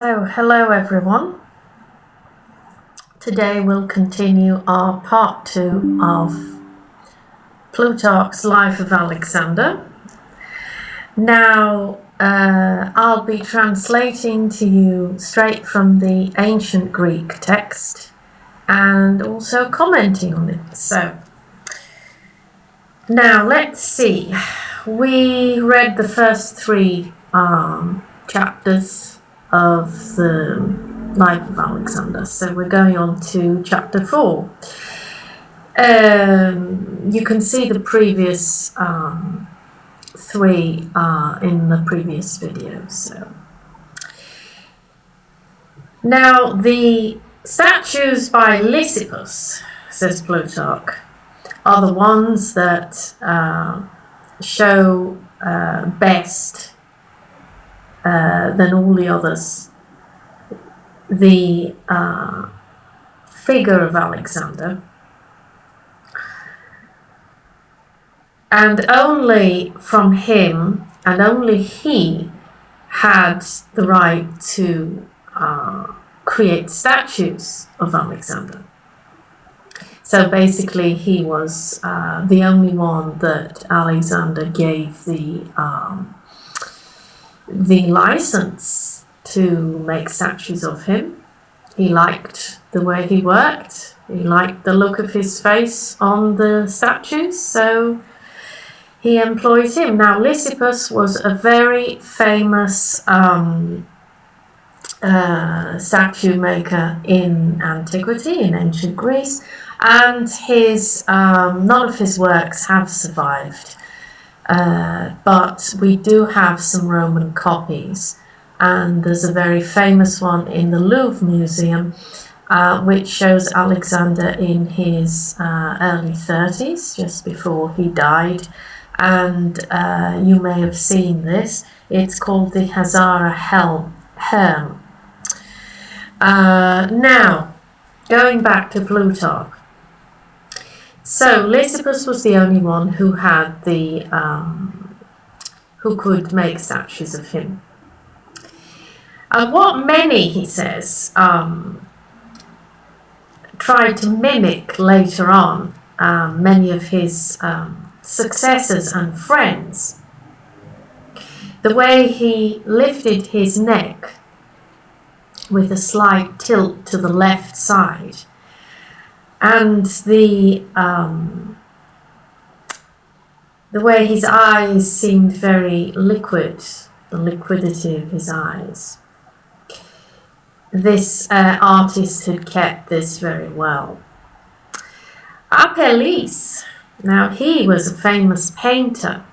So, hello everyone. Today we'll continue our part 2 of Plutarch's Life of Alexander. Now, I'll be translating to you straight from the ancient Greek text and also commenting on it. So, now let's see. We read the first 3 chapters of the Life of Alexander, so we're going on to chapter 4. You can see the previous 3 in the previous video. So now the statues by Lysippos, says Plutarch, are the ones that show best than all the others the figure of Alexander, and only from him and only he had the right to create statues of Alexander. So basically he was the only one that Alexander gave the license to make statues of him. He liked the way he worked. He liked the look of his face on the statues, so he employed him. Now, Lysippos was a very famous statue maker in antiquity, in ancient Greece, and his none of his works have survived. But we do have some Roman copies, and there's a very famous one in the Louvre Museum which shows Alexander in his early 30s, just before he died, and you may have seen this. It's called the Hazara Herm. Now, going back to Plutarch. So Lysippos was the only one who had the who could make statues of him. And what many, he says, tried to mimic later on, many of his successors and friends, the way he lifted his neck with a slight tilt to the left side, and the way his eyes seemed very liquid, the liquidity of his eyes. This artist had kept this very well. Apelles, now he was a famous painter.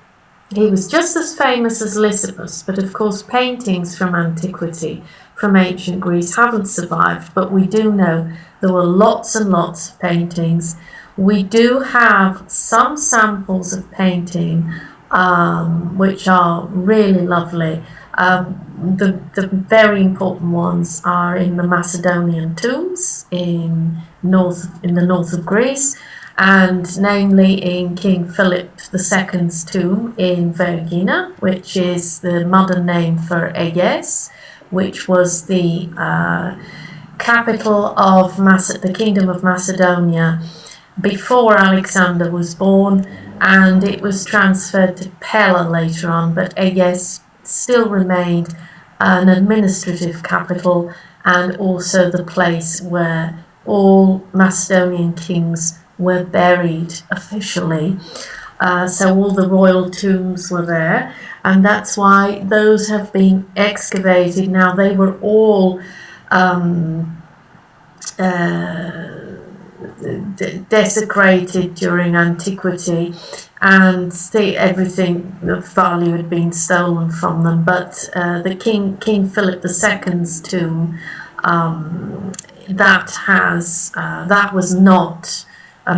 He was just as famous as Lysippos, but of course paintings from antiquity, from ancient Greece, haven't survived, but we do know there were lots and lots of paintings. We do have some samples of painting which are really lovely. The very important ones are in the Macedonian tombs in the north of Greece, and namely in King Philip II's tomb in Vergina, which is the modern name for Apelles, which was the capital of the Kingdom of Macedonia before Alexander was born, and it was transferred to Pella later on, but Apelles still remained an administrative capital and also the place where all Macedonian kings were buried officially. So all the royal tombs were there, and that's why those have been excavated. Now, they were all desecrated during antiquity, and everything of value had been stolen from them. But the King Philip II's tomb, that was not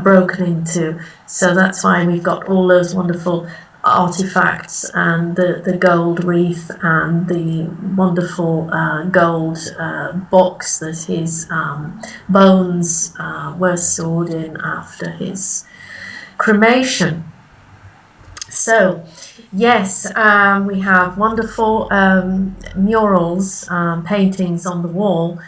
broken into, so that's why we've got all those wonderful artifacts and the gold wreath and the wonderful gold box that his bones were stored in after his cremation. So Yes, we have wonderful murals, paintings on the wall,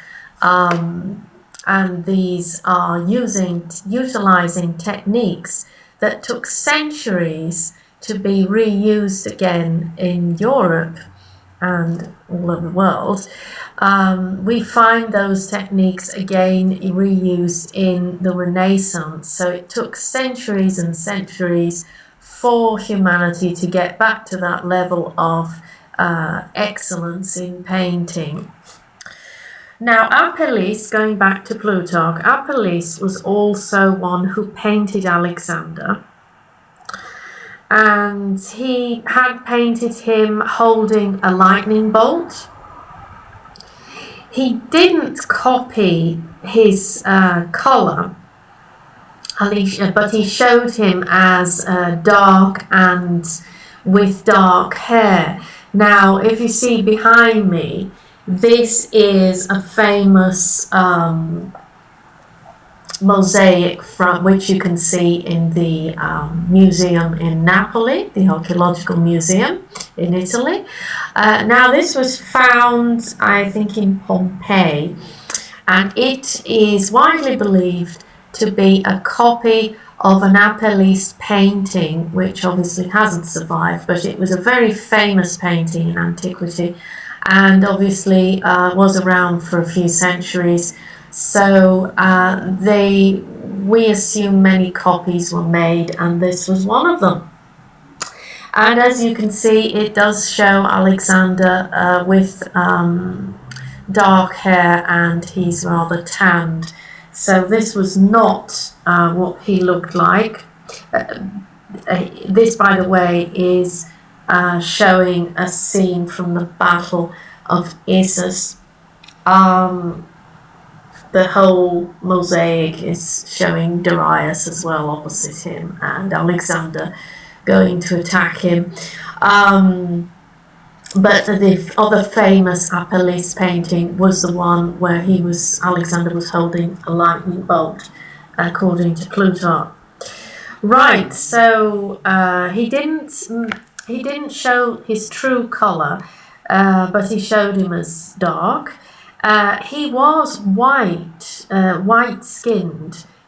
and these are utilizing techniques that took centuries to be reused again in Europe and all over the world. We find those techniques again reused in the Renaissance. So it took centuries and centuries for humanity to get back to that level of excellence in painting. Now, Apelles, going back to Plutarch, Apelles was also one who painted Alexander. And he had painted him holding a lightning bolt. He didn't copy his colour, but he showed him as dark and with dark hair. Now, if you see behind me, this is a famous mosaic from which you can see in the museum in Napoli, the archaeological museum in Italy. Now this was found, I think, in Pompeii, and it is widely believed to be a copy of an Apelles painting, which obviously hasn't survived, but it was a very famous painting in antiquity, and obviously was around for a few centuries. So we assume many copies were made, and this was one of them. And as you can see, it does show Alexander with dark hair, and he's rather tanned. So this was not what he looked like. This, by the way, is showing a scene from the Battle of Issus. The whole mosaic is showing Darius as well opposite him, and Alexander going to attack him. But the other famous Apelles painting was the one where Alexander was holding a lightning bolt, according to Plutarch. Right, so he didn't show his true colour, but he showed him as dark. He was white-skinned,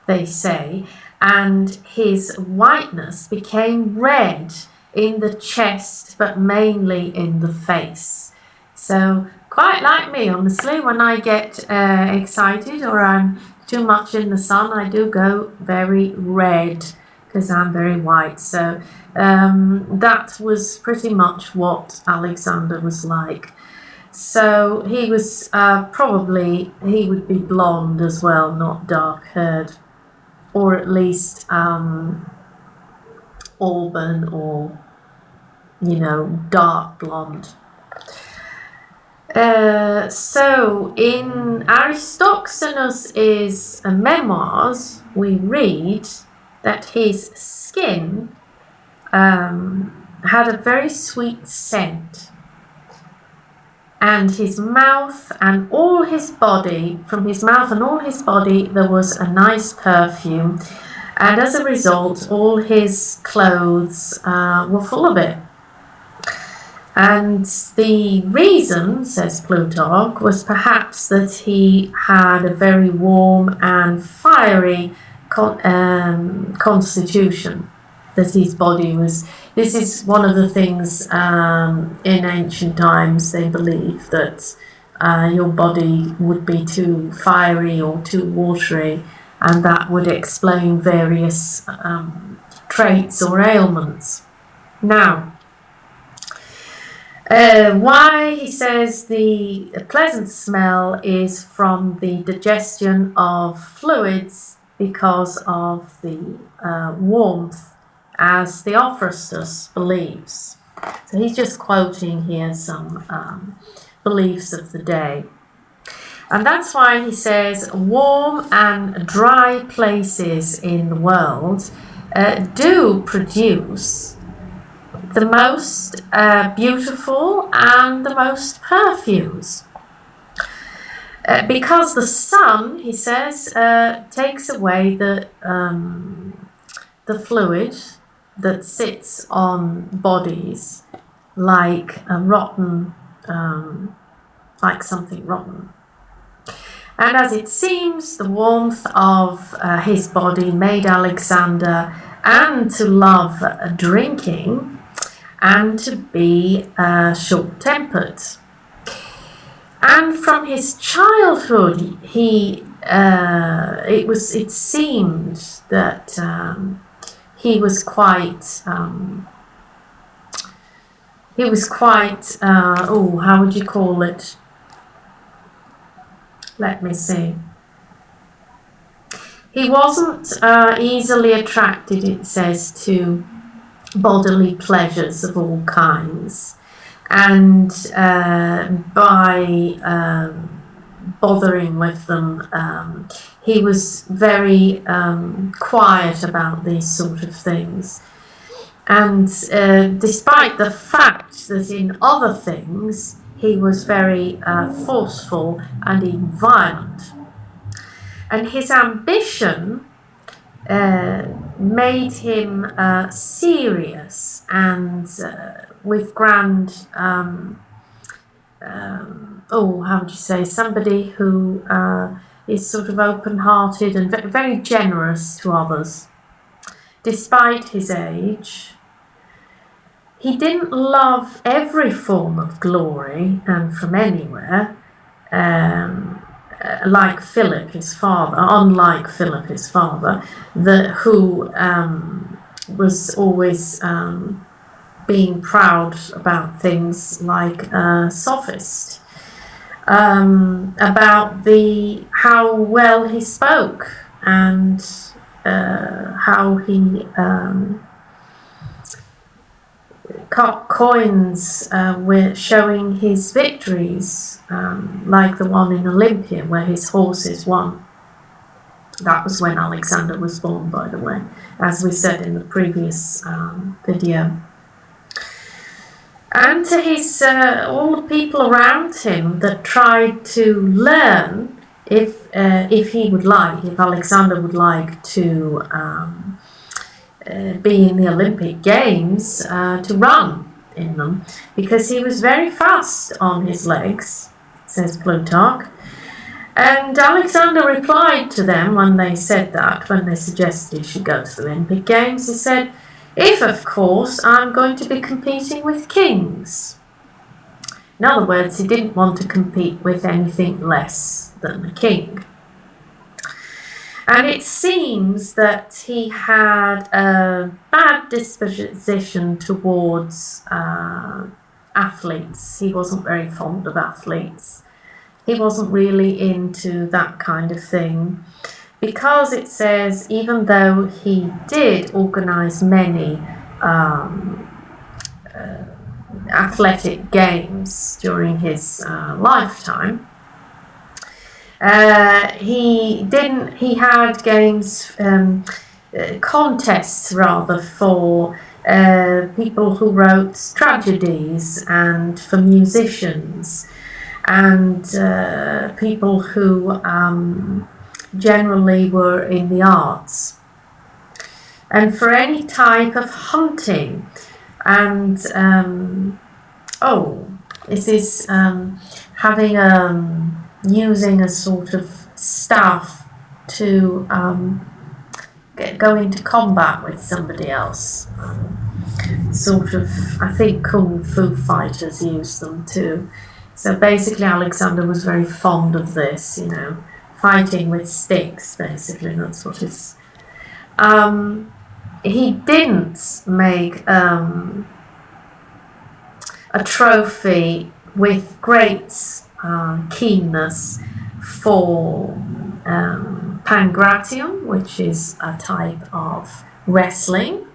they say, and his whiteness became red in the chest, but mainly in the face. So, quite like me, honestly, when I get excited or I'm too much in the sun, I do go very red, because I'm very white. So, that was pretty much what Alexander was like. So he was he would be blonde as well, not dark-haired, or at least auburn or, dark blonde. So in Aristophanes' memoirs, we read that his skin had a very sweet scent, and his mouth and all his body, from his mouth and all his body, there was a nice perfume, and as a result, all his clothes were full of it. And the reason, says Plutarch, was perhaps that he had a very warm and fiery constitution, that his body was... This is one of the things in ancient times they believed, that your body would be too fiery or too watery, and that would explain various traits or ailments. Now, why, he says, the pleasant smell is from the digestion of fluids because of the warmth, as Theophrastus believes. So he's just quoting here some beliefs of the day. And that's why he says warm and dry places in the world do produce the most beautiful and the most perfumes. Because the sun, he says, takes away the fluid that sits on bodies like a rotten, like something rotten. And as it seems, the warmth of his body made Alexander and to love drinking and to be short-tempered. And from his childhood, it seemed that he was quite how would you call it? Let me see. He wasn't easily attracted, it says, to bodily pleasures of all kinds, and by bothering with them, he was very quiet about these sort of things. And despite the fact that in other things he was very forceful and even violent. And his ambition made him serious and with grand, how would you say, somebody who is sort of open-hearted and very generous to others. Despite his age, he didn't love every form of glory and from anywhere, like Philip, his father, unlike Philip, his father, who was always being proud about things like sophist, about how well he spoke and how he cut coins showing his victories, like the one in Olympia where his horses won. That was when Alexander was born, by the way, as we said in the previous video. And to his all the people around him that tried to learn if Alexander would like to be in the Olympic Games, to run in them, because he was very fast on his legs, says Plutarch. And Alexander replied to them when they said that, when they suggested he should go to the Olympic Games, he said, "If, of course, I'm going to be competing with kings." In other words, he didn't want to compete with anything less than a king. And it seems that he had a bad disposition towards athletes. He wasn't very fond of athletes. He wasn't really into that kind of thing, because it says, even though he did organise many athletic games during his lifetime, he had games, contests rather, for people who wrote tragedies and for musicians and people who generally were in the arts, and for any type of hunting. And this is having using a sort of staff to go into combat with somebody else. Sort of, I think Kung Fu fighters use them too. So basically Alexander was very fond of this, fighting with sticks, basically, that's what it's... he didn't make a trophy with great keenness for pancration, which is a type of wrestling,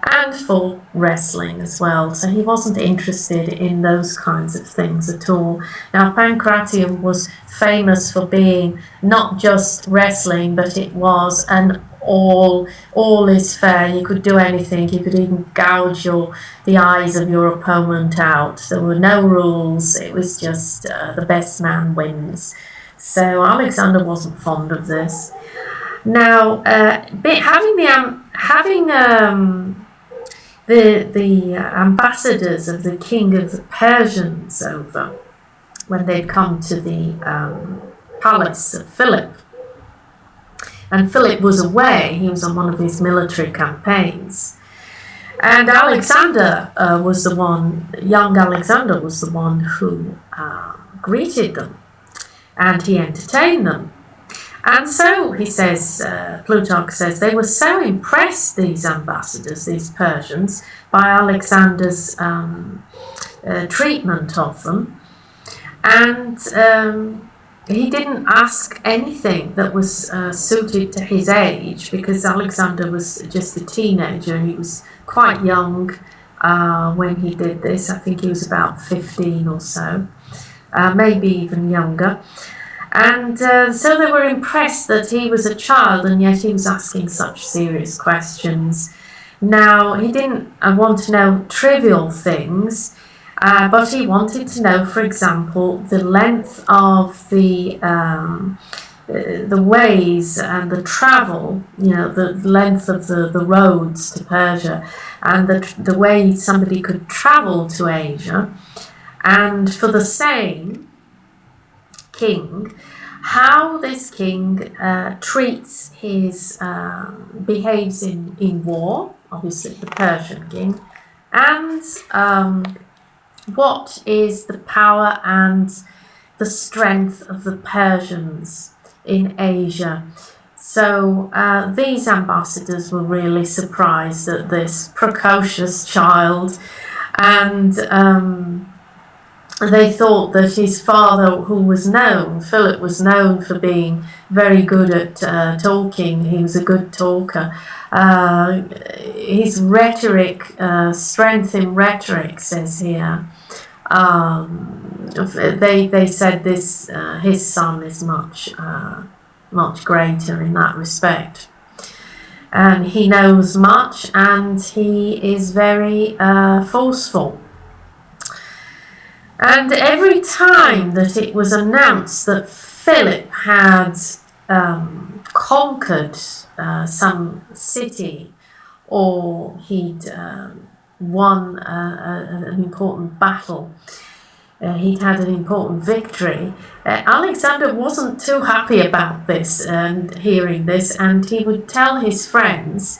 and for wrestling as well. So he wasn't interested in those kinds of things at all. Now, pancration was famous for being not just wrestling, but it was an all is fair. You could do anything. You could even gouge the eyes of your opponent out. There were no rules. It was just the best man wins. So Alexander wasn't fond of the ambassadors of the king of the Persians over, when they'd come to the palace of Philip. And Philip was away, he was on one of his military campaigns. And Alexander was the one, young Alexander was the one who greeted them, and he entertained them. And so, he says, Plutarch says, they were so impressed, these ambassadors, these Persians, by Alexander's treatment of them. And he didn't ask anything that was suited to his age, because Alexander was just a teenager. He was quite young when he did this. I think he was about 15 or so, maybe even younger. And so they were impressed that he was a child, and yet he was asking such serious questions. Now, he didn't want to know trivial things, but he wanted to know, for example, the length of the ways and the travel, the length of the roads to Persia, and the way somebody could travel to Asia. And for the same king, how this king treats his, behaves in war, obviously the Persian king, and what is the power and the strength of the Persians in Asia. So these ambassadors were really surprised at this precocious child, and they thought that his father, who was known, Philip was known for being very good at talking, he was a good talker. His rhetoric, strength in rhetoric, says here, they said this, his son is much greater in that respect. And he knows much, and he is very forceful. And every time that it was announced that Philip had conquered some city, or he'd won an important battle, he'd had an important victory, Alexander wasn't too happy about this and hearing this, and he would tell his friends,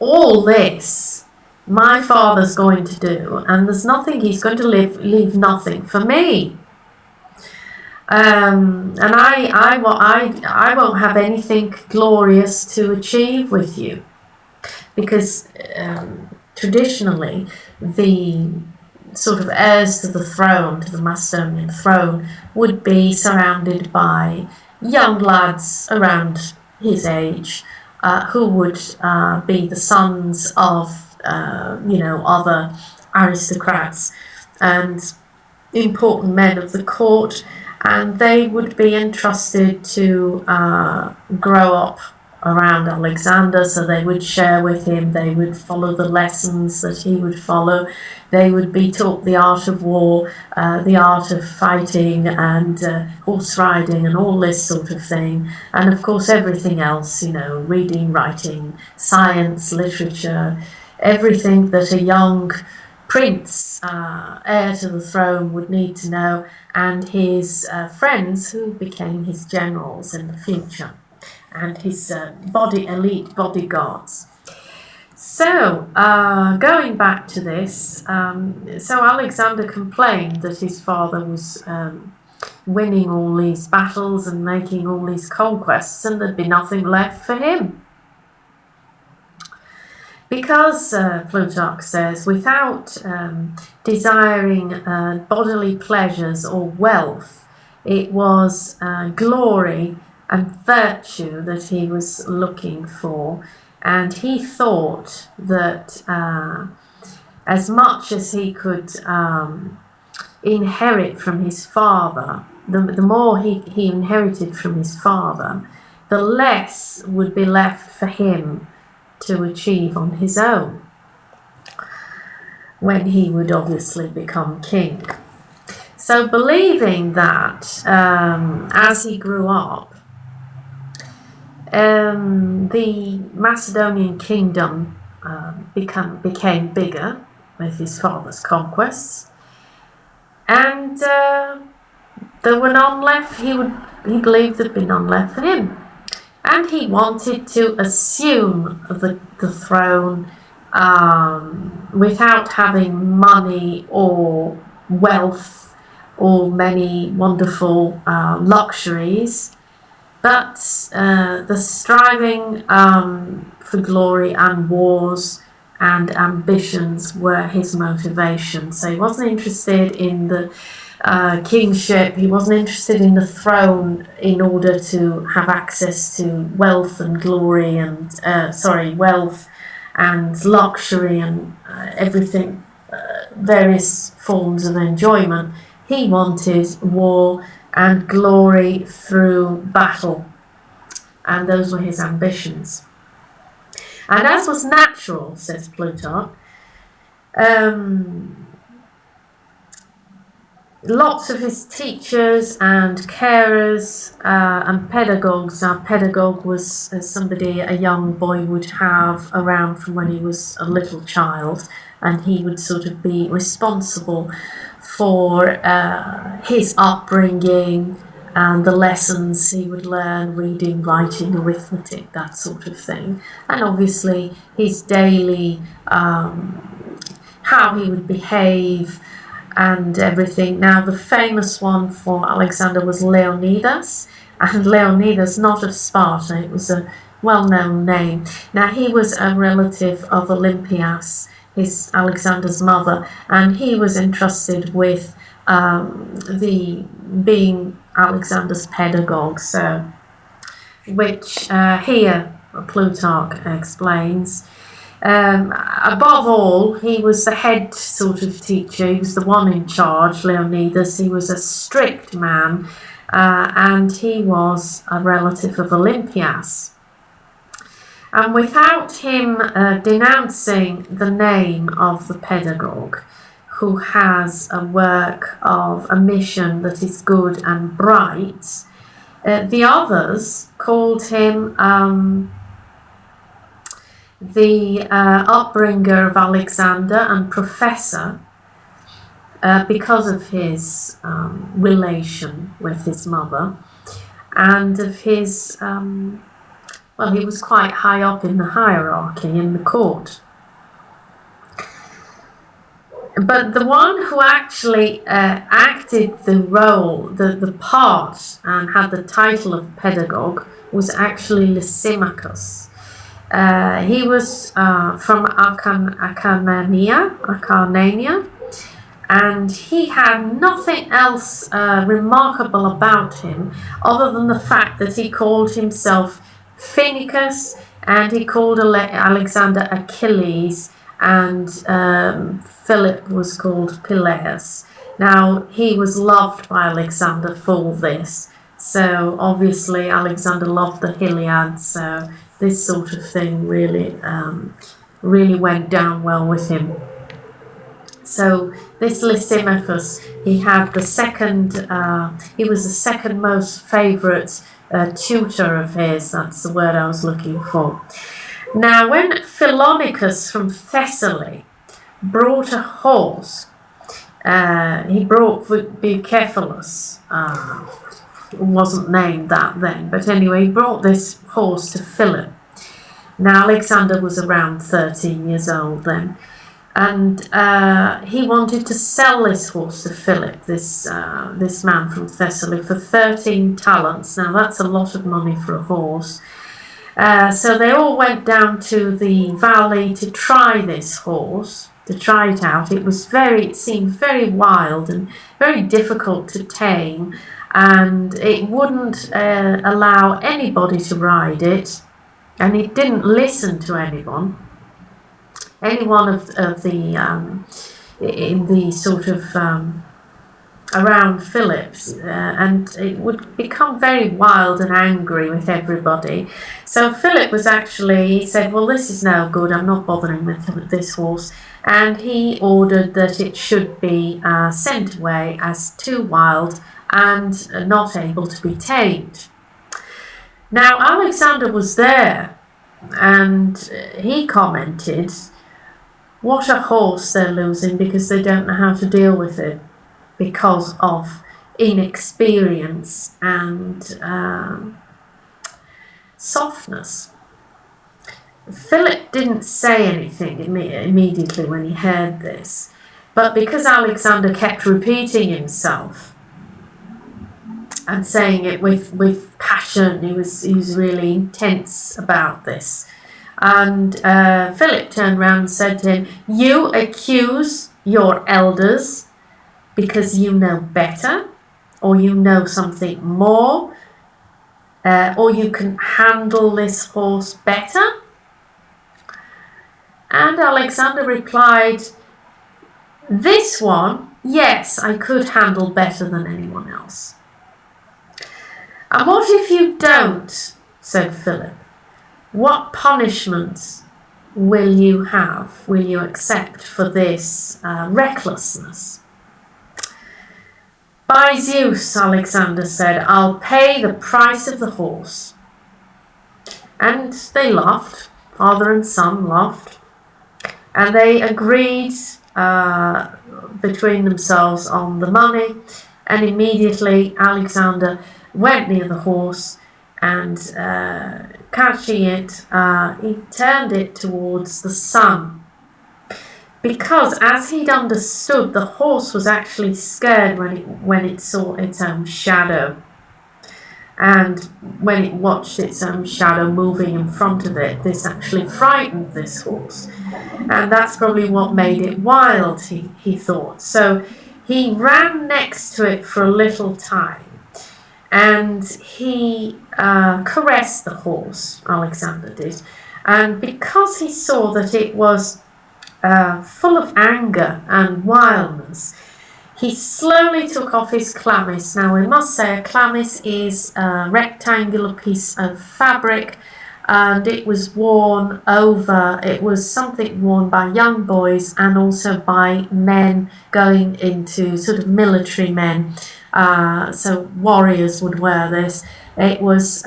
all this my father's going to do, and there's nothing, he's going to leave nothing for me. And I won't have anything glorious to achieve with you, because traditionally the sort of heirs to the throne, to the Macedonian throne, would be surrounded by young lads around his age, who would be the sons of other aristocrats and important men of the court, and they would be entrusted to grow up around Alexander, so they would share with him, they would follow the lessons that he would follow, they would be taught the art of war, the art of fighting and horse riding and all this sort of thing, and of course everything else, reading, writing, science, literature, everything that a young prince, heir to the throne, would need to know, and his friends who became his generals in the future, and his elite bodyguards. So, going back to this, so Alexander complained that his father was winning all these battles and making all these conquests, and there'd be nothing left for him. Because, Plutarch says, without desiring bodily pleasures or wealth, it was glory and virtue that he was looking for, and he thought that as much as he could inherit from his father, the more he inherited from his father, the less would be left for him to achieve on his own when he would obviously become king. So believing that as he grew up, the Macedonian kingdom became bigger with his father's conquests, and there were none left. He believed there'd be none left for him, and he wanted to assume the throne without having money or wealth or many wonderful luxuries, but the striving for glory and wars and ambitions were his motivation. So he wasn't interested in the kingship, he wasn't interested in the throne in order to have access to wealth and glory and wealth and luxury and everything, various forms of enjoyment. He wanted war and glory through battle, and those were his ambitions. And as was natural, says Plutarch, lots of his teachers and carers and pedagogues. Now, pedagogue was somebody a young boy would have around from when he was a little child, and he would sort of be responsible for his upbringing and the lessons he would learn, reading, writing, arithmetic, that sort of thing. And obviously his daily, how he would behave and everything. Now, the famous one for Alexander was Leonidas, and Leonidas, not of Sparta, it was a well-known name. Now, he was a relative of Olympias, Alexander's mother, and he was entrusted with being Alexander's pedagogue, so which here Plutarch explains. Above all, he was the head sort of teacher. He was the one in charge, Leonidas. He was a strict man, and he was a relative of Olympias. And without him denouncing the name of the pedagogue, who has a work of a mission that is good and bright, the others called him the upbringer of Alexander and professor, because of his relation with his mother and of his, he was quite high up in the hierarchy in the court. But the one who actually acted the role, the part, and had the title of pedagogue was actually Lysimachus. He was from Acarnania, and he had nothing else remarkable about him other than the fact that he called himself Phoenicus, and he called Alexander Achilles, and Philip was called Peleus. Now, he was loved by Alexander for this, so obviously Alexander loved the Iliad, so this sort of thing really went down well with him. So this Lysimachus, he had the second, he was the second most favourite tutor of his. That's the word I was looking for. Now, when Philonicus from Thessaly brought a horse, he brought Bucephalus, wasn't named that then, but anyway, he brought this horse to Philip. Now, Alexander was around 13 years old then, and he wanted to sell this horse to Philip, this man from Thessaly, for 13 talents. Now, that's a lot of money for a horse. So they all went down to the valley to try this horse, to try it out. It seemed very wild and very difficult to tame, and it wouldn't allow anybody to ride it, and it didn't listen to anyone. Anyone of the in the sort of around Philip's, and it would become very wild and angry with everybody. So Philip he said, well, this is no good, I'm not bothering with this horse, and he ordered that it should be sent away as too wild and not able to be tamed. Now, Alexander was there And he commented, what a horse they're losing because they don't know how to deal with it because of inexperience and softness. Philip didn't say anything immediately when he heard this, but because Alexander kept repeating himself and saying it with passion, he was really intense about this. And Philip turned around and said to him, you accuse your elders because you know better, or you know something more, or you can handle this horse better? And Alexander replied, this one, yes, I could handle better than anyone else. And what if you don't? Said Philip. What punishments will you have, will you accept for this recklessness? By Zeus, Alexander said, I'll pay the price of the horse. And they laughed, father and son laughed, and they agreed between themselves on the money, and immediately Alexander went near the horse and catching it, he turned it towards the sun, because as he'd understood, the horse was actually scared when it saw its own shadow, and when it watched its own shadow moving in front of it, this actually frightened this horse, and that's probably what made it wild, he thought. So he ran next to it for a little time, and he caressed the horse, Alexander did, and because he saw that it was full of anger and wildness, he slowly took off his chlamys. Now we must say a chlamys is a rectangular piece of fabric, and it was worn over, it was something worn by young boys and also by men going into sort of military men. So warriors would wear this. It was,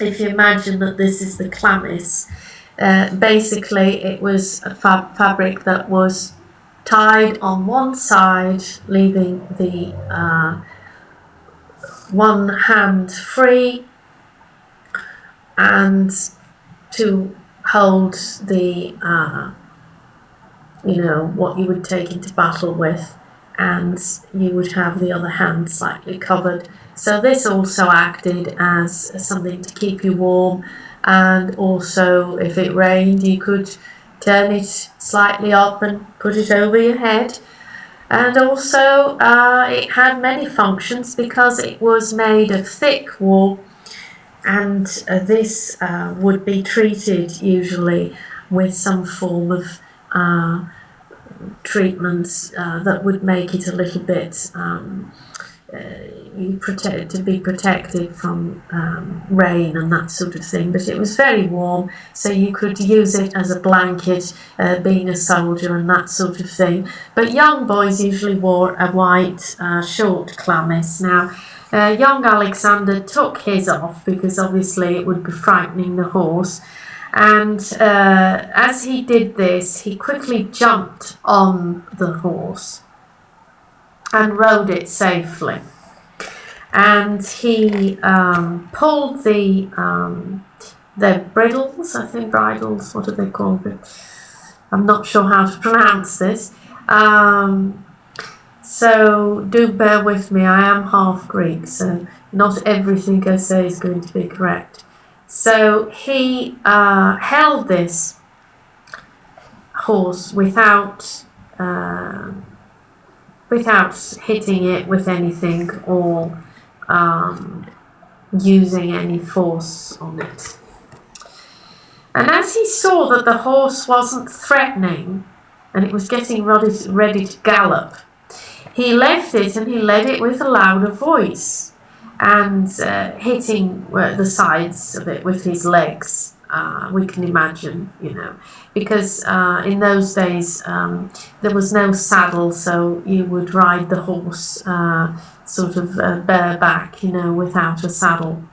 if you imagine that this is the chlamys, basically it was a fabric that was tied on one side, leaving the one hand free, and to hold the, what you would take into battle with, and you would have the other hand slightly covered. So this also acted as something to keep you warm, and also if it rained you could turn it slightly up and put it over your head. And also it had many functions because it was made of thick wool, and this would be treated usually with some form of treatment that would make it a little bit to be protected from rain and that sort of thing. But it was very warm, so you could use it as a blanket, being a soldier and that sort of thing. But young boys usually wore a white short chlamys. Now young Alexander took his off because obviously it would be frightening the horse, and as he did this he quickly jumped on the horse and rode it safely, and he pulled the bridles, I think bridles, what are they called? I'm not sure how to pronounce this, so do bear with me, I am half Greek, so not everything I say is going to be correct. So he held this horse without hitting it with anything or using any force on it. And as he saw that the horse wasn't threatening and it was getting ready to gallop, he left it and he led it with a louder voice, and hitting the sides of it with his legs. We can imagine, because in those days there was no saddle, so you would ride the horse sort of bareback, without a saddle.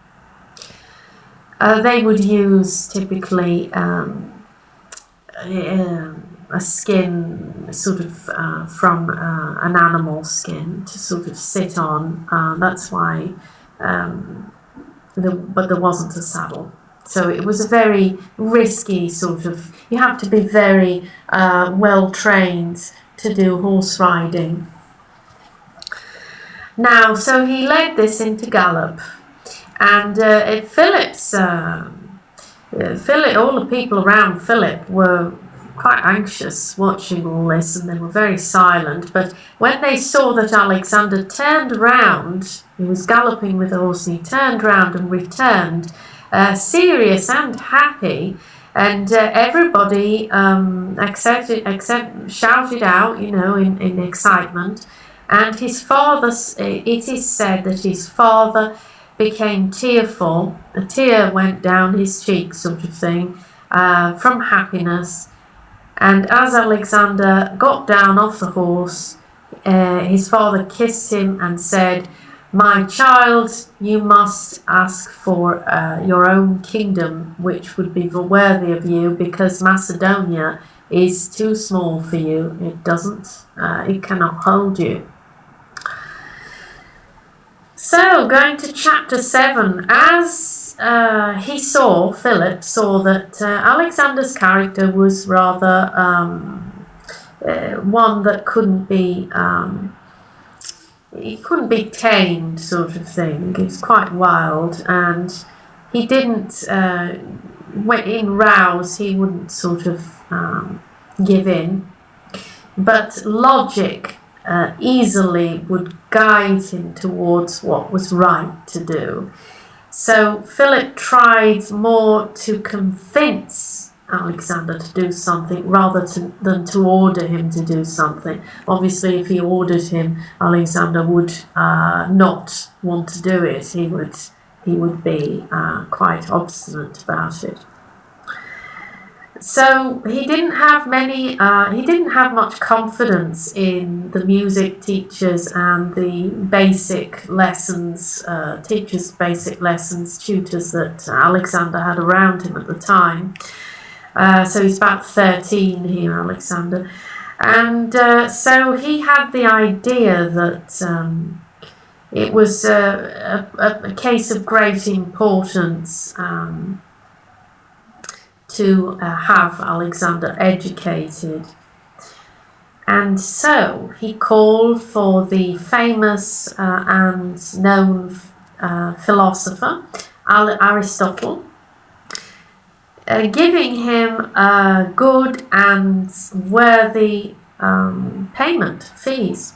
They would use typically a skin sort of from an animal skin to sort of sit on. That's why, but there wasn't a saddle. So it was a very risky sort of, you have to be very well trained to do horse riding. Now, so he led this into gallop, and Philip's, Philip, all the people around Philip were quite anxious watching all this, and they were very silent. But when they saw that Alexander turned round, he was galloping with the horse, and he turned round and returned, serious and happy, and everybody shouted out, you know, in excitement. And his father, it is said that his father became tearful. A tear went down his cheek, sort of thing, from happiness. And as Alexander got down off the horse, his father kissed him and said, "My child, you must ask for your own kingdom, which would be worthy of you, because Macedonia is too small for you. It cannot hold you." So, going to chapter 7, as Philip saw that Alexander's character was rather one that couldn't be tamed, sort of thing. He was quite wild, and he didn't, in rows, he wouldn't sort of give in, but logic easily would guide him towards what was right to do. So Philip tried more to convince Alexander to do something rather than to order him to do something. Obviously, if he ordered him, Alexander would not want to do it. He would be quite obstinate about it. So he didn't have much confidence in the music teachers and the basic lessons, tutors that Alexander had around him at the time. So he's about 13 here, Alexander. And so he had the idea that it was a case of great importance to have Alexander educated. And so he called for the famous and known philosopher Aristotle, giving him a good and worthy payment, fees.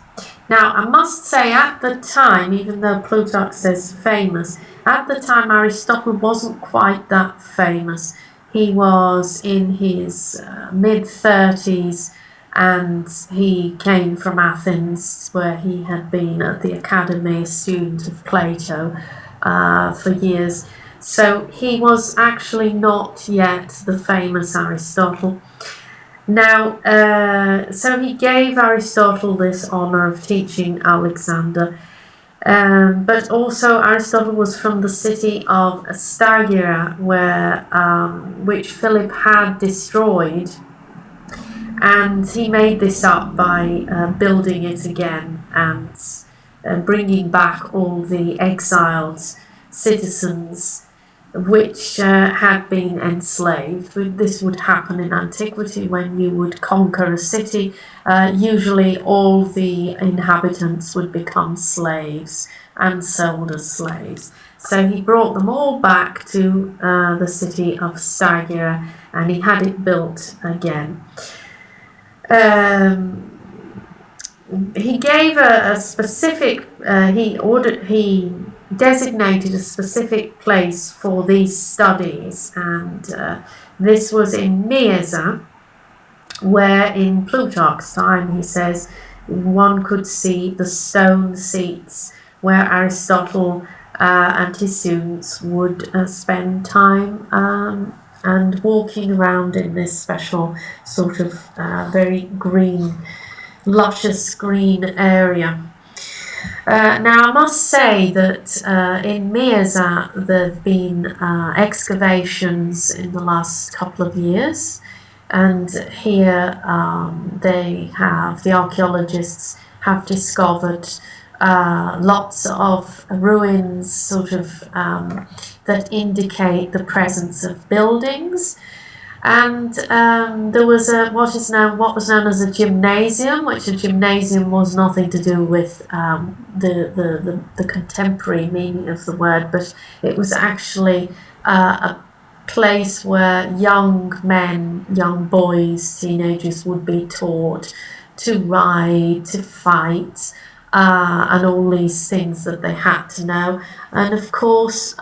Now, I must say, at the time, even though Plutarch says famous, at the time Aristotle wasn't quite that famous. He was in his mid-30s, and he came from Athens, where he had been at the academy, a student of Plato for years. So he was actually not yet the famous Aristotle. Now, so he gave Aristotle this honour of teaching Alexander. But also Aristotle was from the city of Stagira, which Philip had destroyed, and he made this up by building it again and bringing back all the exiled citizens which had been enslaved. This would happen in antiquity when you would conquer a city. Usually all the inhabitants would become slaves and sold as slaves. So he brought them all back to the city of Stagira, and he had it built again. He gave a specific, he designated a specific place for these studies, and this was in Mieza, where in Plutarch's time, he says, one could see the stone seats where Aristotle and his students would spend time and walking around in this special sort of very green, luscious green area. Now, I must say that in Mieza there have been excavations in the last couple of years, and here the archaeologists have discovered lots of ruins, sort of that indicate the presence of buildings. And there was what was known as a gymnasium, which a gymnasium was nothing to do with the contemporary meaning of the word, but it was actually a place where young men, young boys, teenagers would be taught to ride, to fight, and all these things that they had to know. And of course,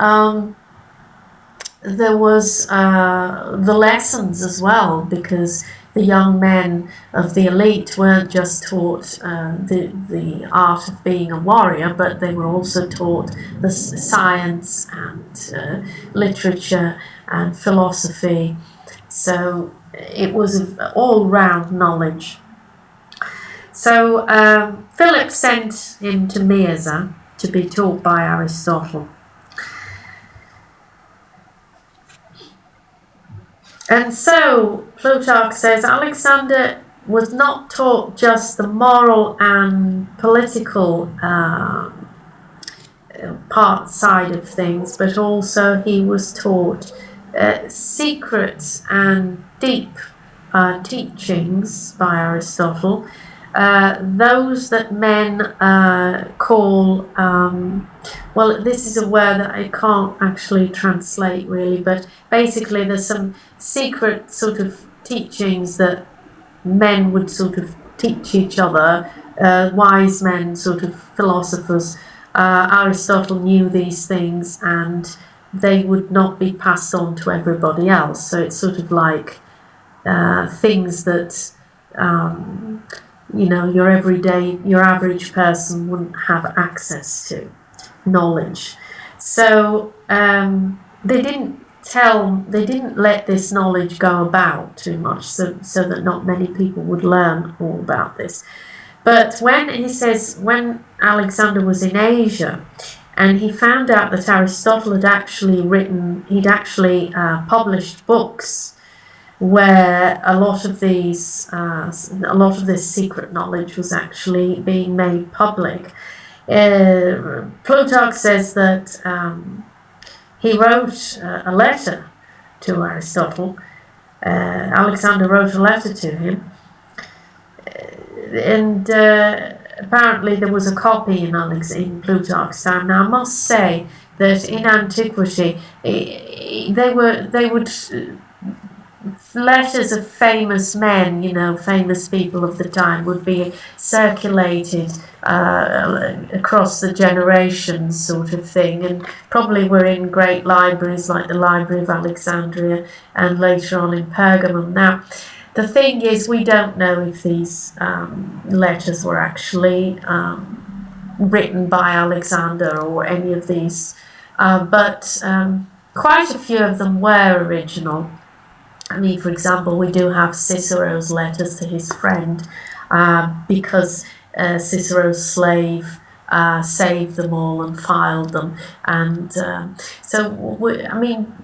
there was the lessons as well, because the young men of the elite weren't just taught the art of being a warrior, but they were also taught the science and literature and philosophy. So it was all-round knowledge. So Philip sent him to Mieza to be taught by Aristotle. And so Plutarch says Alexander was not taught just the moral and political side of things, but also he was taught secret and deep teachings by Aristotle, those that men call, well, this is a word that I can't actually translate really, but basically there's some secret sort of teachings that men would sort of teach each other, wise men, sort of philosophers. Aristotle knew these things and they would not be passed on to everybody else. So it's sort of like things that your average person wouldn't have access to, knowledge. So they didn't let this knowledge go about too much, so that not many people would learn all about this. But when Alexander was in Asia, and he found out that Aristotle had actually published books where a lot of this secret knowledge was actually being made public. Plutarch says that he wrote a letter to Aristotle. Alexander wrote a letter to him, and apparently there was a copy in Plutarch's time. Now I must say that in antiquity, letters of famous men, famous people of the time, would be circulated across the generations, sort of thing, and probably were in great libraries like the Library of Alexandria and later on in Pergamum. Now, the thing is, we don't know if these letters were actually written by Alexander or any of these, but quite a few of them were original. I mean, for example, we do have Cicero's letters to his friend because Cicero's slave saved them all and filed them. And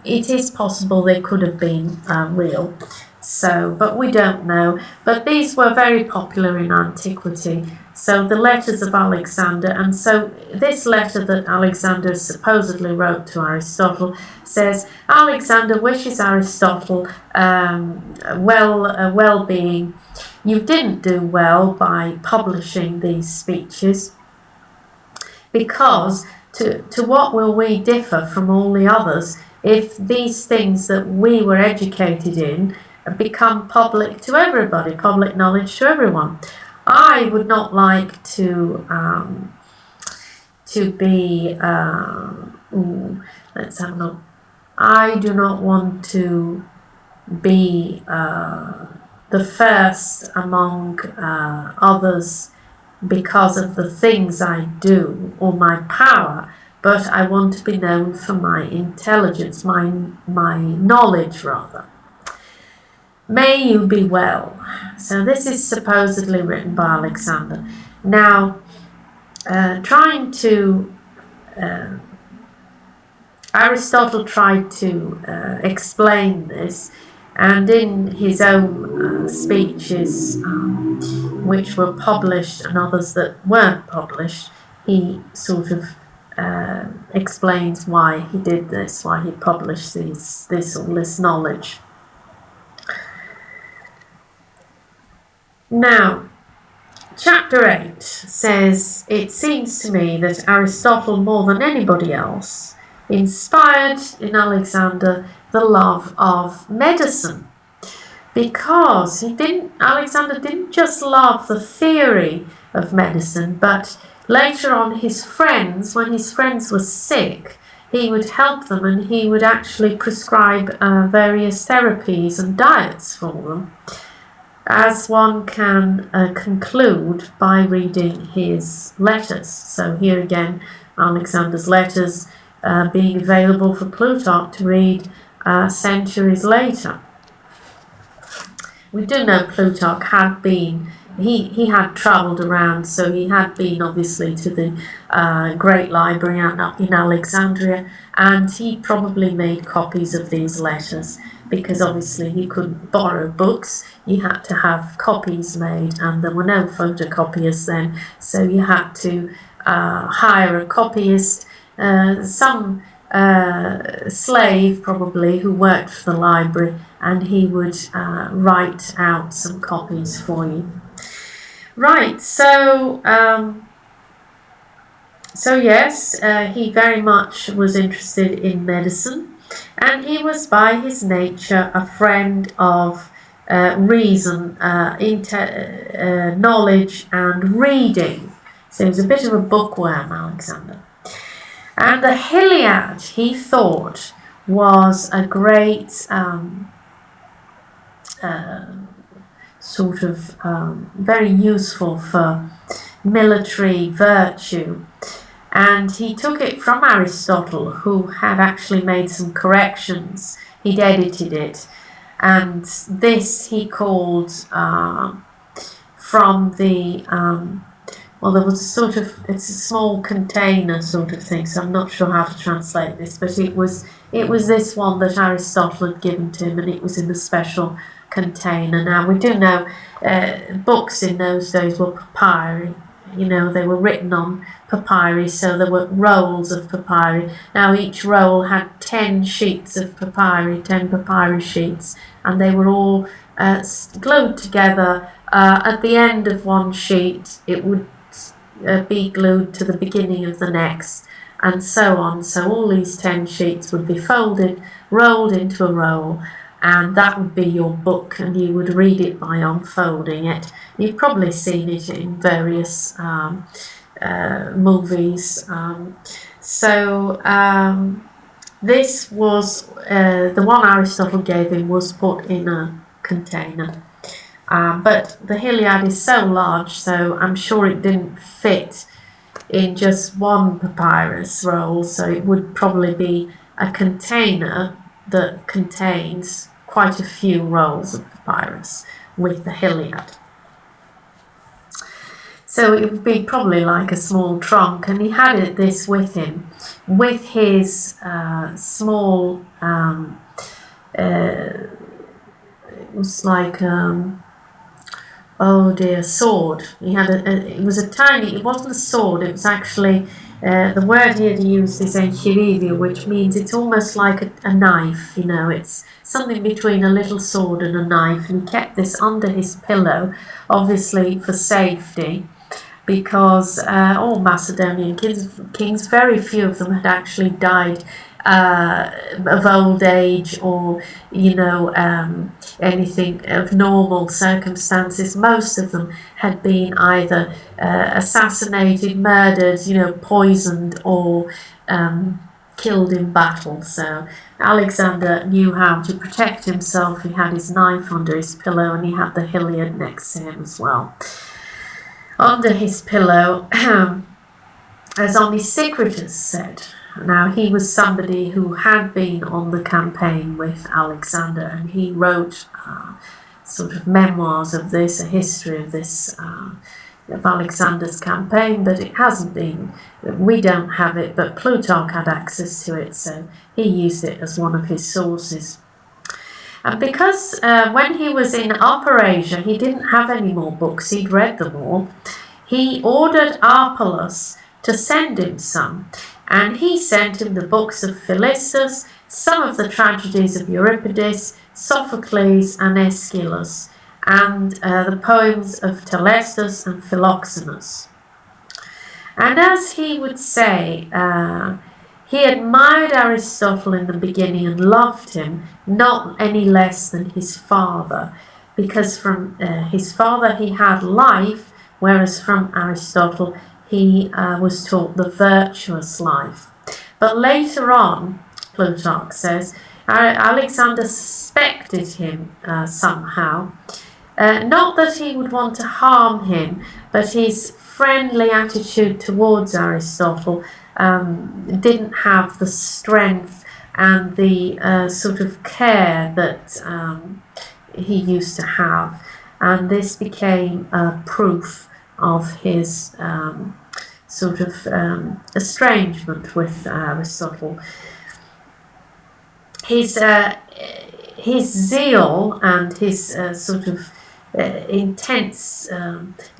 it is possible they could have been real. So, but we don't know. But these were very popular in antiquity. So the letters of Alexander, and so this letter that Alexander supposedly wrote to Aristotle says, Alexander wishes Aristotle well-being. You didn't do well by publishing these speeches, because to what will we differ from all the others if these things that we were educated in become public to everybody, public knowledge to everyone? I would not like to be, let's have a look. I do not want to be the first among others because of the things I do or my power, but I want to be known for my intelligence, my knowledge rather. May you be well. So this is supposedly written by Alexander. Now, Aristotle tried to explain this, and in his own speeches, which were published and others that weren't published, he sort of explains why he did this, why he published all this knowledge. Now, chapter 8 says, "It seems to me that Aristotle, more than anybody else, inspired in Alexander the love of medicine, because Alexander didn't just love the theory of medicine, but later on when his friends were sick, he would help them, and he would actually prescribe various therapies and diets for them, as one can conclude by reading his letters." So here again, Alexander's letters being available for Plutarch to read centuries later. We do know Plutarch had been, he had travelled around, so he had been obviously to the great library in Alexandria, and he probably made copies of these letters, because obviously he couldn't borrow books, you had to have copies made, and there were no photocopiers then, so you had to hire a copyist, some slave probably who worked for the library, and he would write out some copies for you. Right, so yes, he very much was interested in medicine, and he was by his nature a friend of reason, knowledge and reading. So he was a bit of a bookworm, Alexander. And the Iliad, he thought, was a great very useful for military virtue. And he took it from Aristotle, who had actually made some corrections. He'd edited it. And this he called from the... there was it's a small container sort of thing, so I'm not sure how to translate this, but it was this one that Aristotle had given to him, and it was in a special container. Now, we do know books in those days were papyri, they were written on papyri, so there were rolls of papyri. Now, each roll had 10 sheets of papyri, 10 papyri sheets, and they were all glued together. At the end of one sheet, it would be glued to the beginning of the next, and so on. So all these 10 sheets would be folded, rolled into a roll, and that would be your book, and you would read it by unfolding it. You've probably seen it in various movies. This was the one Aristotle gave him was put in a container. But the Iliad is so large, so I'm sure it didn't fit in just one papyrus roll, so it would probably be a container that contains quite a few rolls of papyrus with the Iliad. So it would be probably like a small trunk, and he had this with him, with his small, it was like... sword. He had it was a tiny, it wasn't a sword, it was actually, the word he had used is enchirivia, which means it's almost like a knife, it's something between a little sword and a knife, and he kept this under his pillow, obviously for safety, because all Macedonian kings, very few of them had actually died of old age or anything of normal circumstances. Most of them had been either assassinated, murdered, poisoned, or killed in battle. So Alexander knew how to protect himself. He had his knife under his pillow, and he had the Iliad next to him as well. Under his pillow, as Onesicritus said. Now, he was somebody who had been on the campaign with Alexander, and he wrote sort of memoirs of this, a history of this of Alexander's campaign, but it hasn't been, we don't have it, but Plutarch had access to it, so he used it as one of his sources. And because when he was in Upper Asia, he didn't have any more books, he'd read them all, he ordered Apelles to send him some, and he sent him the books of Philistus, some of the tragedies of Euripides, Sophocles and Aeschylus, and the poems of Telestus and Philoxenus. And as he would say, he admired Aristotle in the beginning and loved him, not any less than his father, because from his father he had life, whereas from Aristotle he was taught the virtuous life. But later on, Plutarch says, Alexander suspected him somehow. Not that he would want to harm him, but his friendly attitude towards Aristotle didn't have the strength and the sort of care that he used to have. And this became proof of his sort of estrangement with Aristotle. His zeal and his sort of intense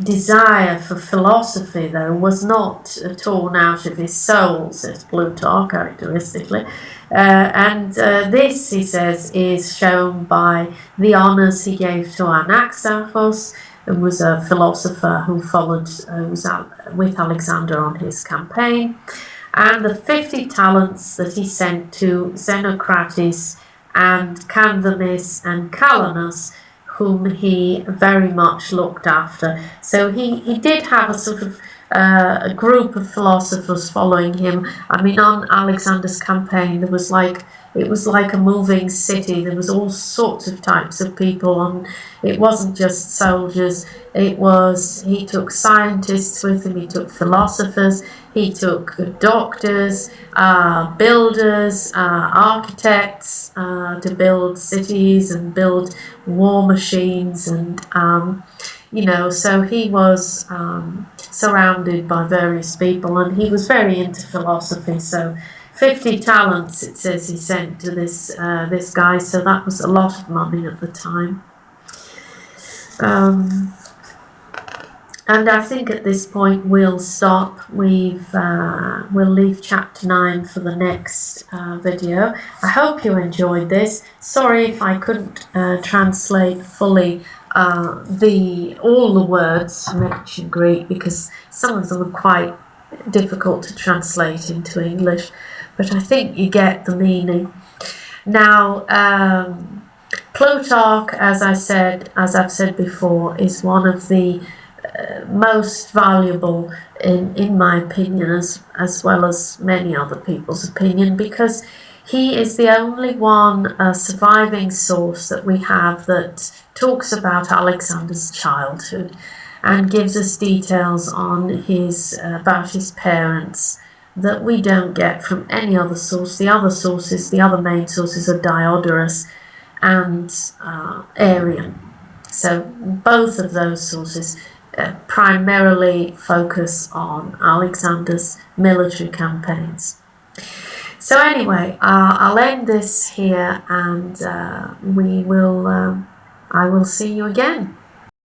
desire for philosophy, though, was not torn out of his soul, says Plutarch characteristically. And this, he says, is shown by the honours he gave to Anaxarchus, who was a philosopher who followed, was with Alexander on his campaign, and the 50 talents that he sent to Xenocrates and Canthamis and Calanus, whom he very much looked after. So he did have a sort of a group of philosophers following him. I mean, on Alexander's campaign, it was like a moving city. There was all sorts of types of people, and it wasn't just soldiers. He took scientists with him, he took philosophers, he took doctors, builders, architects to build cities and build war machines, and so he was surrounded by various people, and he was very into philosophy. So 50 talents, it says, he sent to this guy, so that was a lot of money at the time. And I think at this point we'll stop. We'll leave chapter 9 for the next video. I hope you enjoyed this. Sorry if I couldn't translate fully all the words from ancient Greek, because some of them are quite difficult to translate into English, but I think you get the meaning. Now, Plutarch, as I've said before, is one of the most valuable in my opinion, as well as many other people's opinion, because he is the only one surviving source that we have that talks about Alexander's childhood and gives us details on about his parents that we don't get from any other source. The other main sources are Diodorus and Arrian. So both of those sources primarily focus on Alexander's military campaigns. So anyway, I'll end this here, and I will see you again.